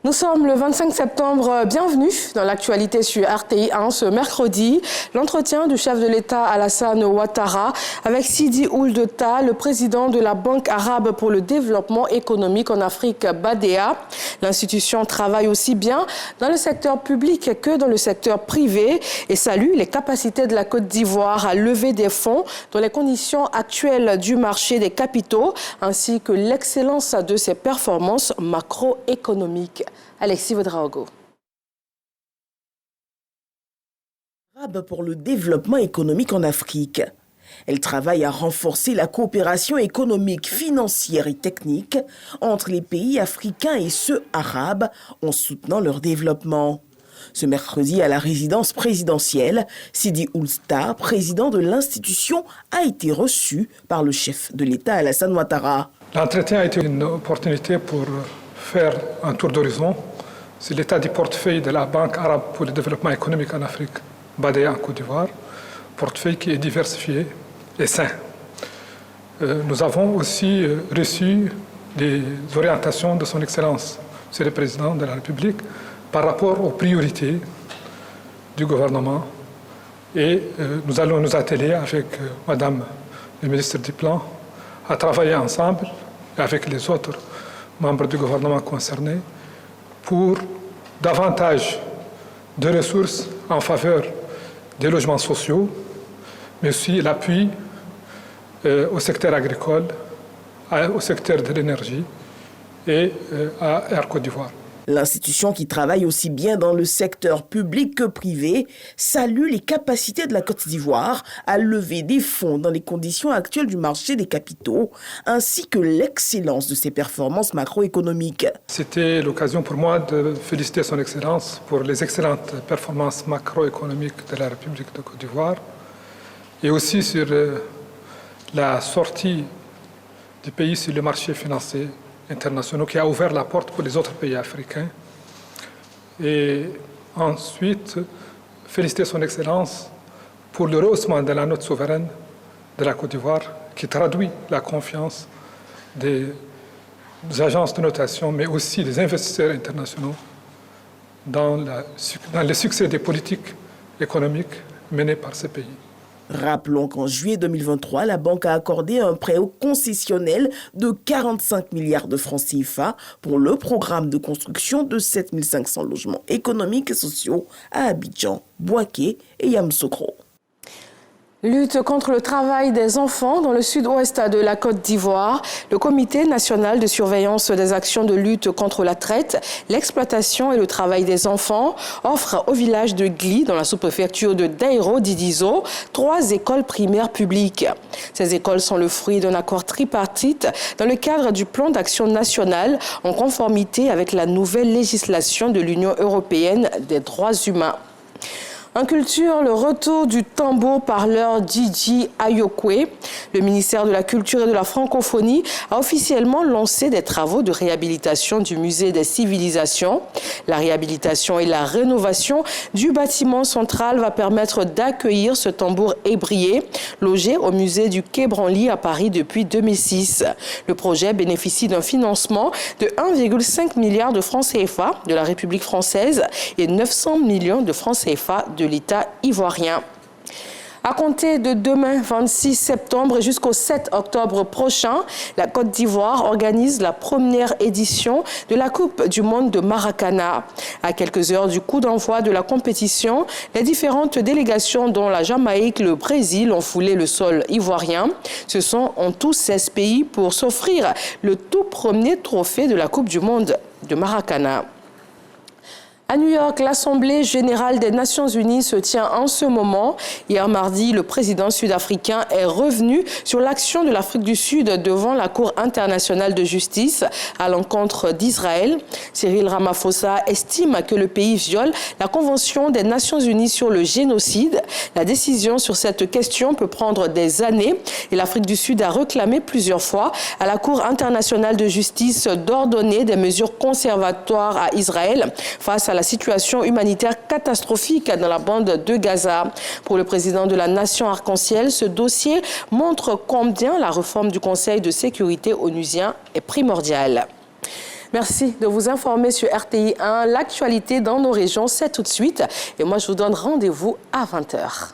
Nous sommes le 25 septembre. Bienvenue dans l'actualité sur RTI1 ce mercredi. L'entretien du chef de l'État Alassane Ouattara avec Sidi Ould Tall, le président de la Banque arabe pour le développement économique en Afrique, BADEA. L'institution travaille aussi bien dans le secteur public que dans le secteur privé et salue les capacités de la Côte d'Ivoire à lever des fonds dans les conditions actuelles du marché des capitaux ainsi que l'excellence de ses performances macroéconomiques. Alexis Vodraogo. Arabe pour le développement économique en Afrique. Elle travaille à renforcer la coopération économique, financière et technique entre les pays africains et ceux arabes en soutenant leur développement. Ce mercredi, à la résidence présidentielle, Sidi Ould Tall, président de l'institution, a été reçu par le chef de l'État Alassane Ouattara. L'entretien a été une opportunité pour faire un tour d'horizon sur l'état du portefeuille de la Banque arabe pour le développement économique en Afrique, BADEA en Côte d'Ivoire, portefeuille qui est diversifié et sain. Nous avons aussi reçu les orientations de son Excellence, Monsieur le Président de la République, par rapport aux priorités du gouvernement. Et nous allons nous atteler avec Madame le ministre du Plan à travailler ensemble avec les autres membres du gouvernement concernés pour davantage de ressources en faveur des logements sociaux, mais aussi l'appui au secteur agricole, au secteur de l'énergie et à Air Côte d'Ivoire. L'institution, qui travaille aussi bien dans le secteur public que privé, salue les capacités de la Côte d'Ivoire à lever des fonds dans les conditions actuelles du marché des capitaux, ainsi que l'excellence de ses performances macroéconomiques. C'était l'occasion pour moi de féliciter son Excellence pour les excellentes performances macroéconomiques de la République de Côte d'Ivoire et aussi sur la sortie du pays sur le marché financier internationaux qui a ouvert la porte pour les autres pays africains. Et ensuite, féliciter son Excellence pour le rehaussement de la note souveraine de la Côte d'Ivoire qui traduit la confiance des agences de notation, mais aussi des investisseurs internationaux dans le succès des politiques économiques menées par ces pays. Rappelons qu'en juillet 2023, la banque a accordé un prêt concessionnel de 45 milliards de francs CFA pour le programme de construction de 7500 logements économiques et sociaux à Abidjan, Bouaké et Yamoussoukro. Lutte contre le travail des enfants dans le sud-ouest de la Côte d'Ivoire. Le Comité national de surveillance des actions de lutte contre la traite, l'exploitation et le travail des enfants offre au village de Gli, dans la sous-préfecture de Daïro Didizo, 3 écoles primaires publiques. Ces écoles sont le fruit d'un accord tripartite dans le cadre du plan d'action national en conformité avec la nouvelle législation de l'Union européenne des droits humains. En culture, le retour du tambour parleur Djidji Ayokwe. Le ministère de la Culture et de la Francophonie a officiellement lancé des travaux de réhabilitation du musée des civilisations. La réhabilitation et la rénovation du bâtiment central va permettre d'accueillir ce tambour ébrié, logé au musée du Quai Branly à Paris depuis 2006. Le projet bénéficie d'un financement de 1,5 milliard de francs CFA de la République française et 900 millions de francs CFA de l'État ivoirien. À compter de demain, 26 septembre, et jusqu'au 7 octobre prochain, la Côte d'Ivoire organise la première édition de la Coupe du monde de Maracana. À quelques heures du coup d'envoi de la compétition, les différentes délégations, dont la Jamaïque, le Brésil, ont foulé le sol ivoirien. Ce sont en tout 16 pays pour s'offrir le tout premier trophée de la Coupe du monde de Maracana. À New York, l'Assemblée générale des Nations unies se tient en ce moment. Hier mardi, le président sud-africain est revenu sur l'action de l'Afrique du Sud devant la Cour internationale de justice à l'encontre d'Israël. Cyril Ramaphosa estime que le pays viole la Convention des Nations unies sur le génocide. La décision sur cette question peut prendre des années et l'Afrique du Sud a réclamé plusieurs fois à la Cour internationale de justice d'ordonner des mesures conservatoires à Israël face à la situation humanitaire catastrophique dans la bande de Gaza. Pour le président de la Nation Arc-en-Ciel, ce dossier montre combien la réforme du Conseil de sécurité onusien est primordiale. Merci de vous informer sur RTI 1. L'actualité dans nos régions, c'est tout de suite. Et moi, je vous donne rendez-vous à 20h.